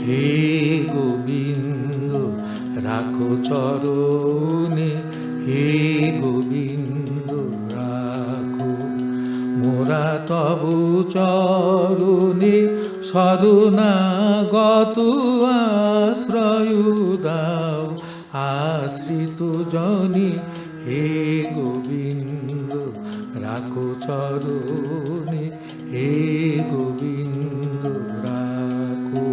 হে গোবিন্দ রাখো চরণে, হে গোবিন্দ রাখো। মোরা তবু চরণে শরণাগত আশ্রয় দাও, আশ্রিত জনে হে গোবিন্দ রাখো চরণে, হে গোবিন্দ রাখো।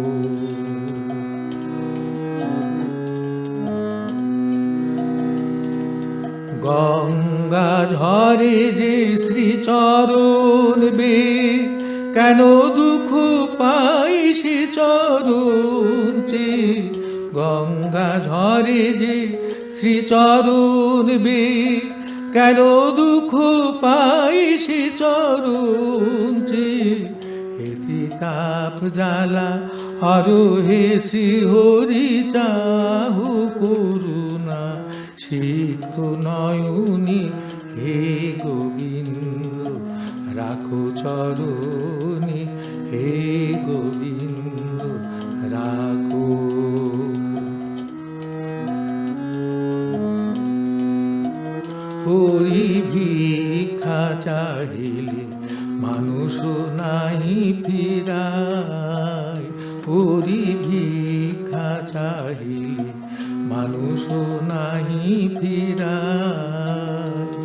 গঙ্গা ঝরে যে শ্রীচরণ বে, কেন দুঃখ পাই সে চরণতে। গঙ্গা ঝরে যে শ্রীচরণ বে, কেন দুঃখ পাই সে চরণতে। হে ত্রিতাপ জ্বালা হরহে শ্রীহরি চাহু করুণা সিক্ত নয়নি, হে গোবিন্দ রাখো চরণে, হে গোবিন্দ রাখো। হরি ভিক্ষা চাহিলে মানুষ নাহি ফিরায়, হরি ভিক্ষা চাহিলে মানুষ নাহি ফিরায়।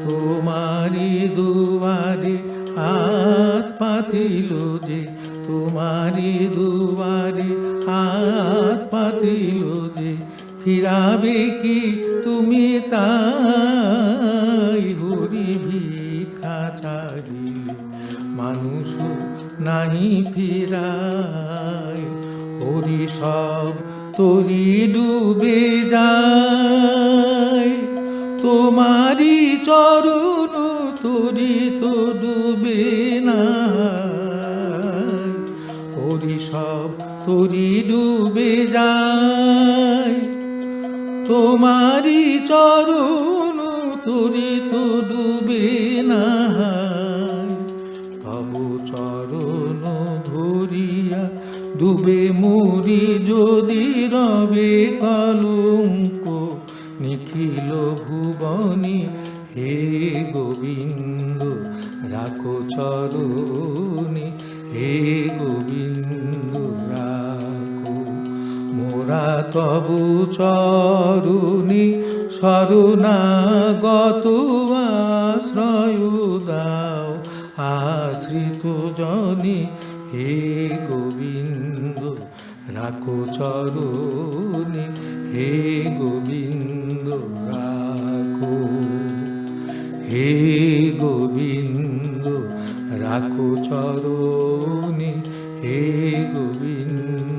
তোমারি দুয়ারে হাত পাতিল যে, তোমারি দুয়ারে হাত পাতিল যে, ফিরাবে কি তুমি তাই। হরি ভিক্ষা চাহিলে মানুষ নাহি ফিরায়। হরি সব তোরি ডুবে যায়, তোমারি চরণ তোরি তো ডুবে না। হরি সব তোরি ডুবে যায়, তোমারি চরণ তোরি তো ডুবে না। তব চরণ ধরিয়া ডুবে মরি যদি রবে কলঙ্ক নিখিল ভুবনে, হে গোবিন্দ রাখো চরণে, হে গোবিন্দ রাখো। মোরা তবু চরণে শরণাগত আশ্রয় দাও, আশ্রিত জনে হে গোবিন্দ রাখো চরণে, হে গোবিন্দ রাখো। হে গোবিন্দ রাখো চরণে, হে গোবিন্দ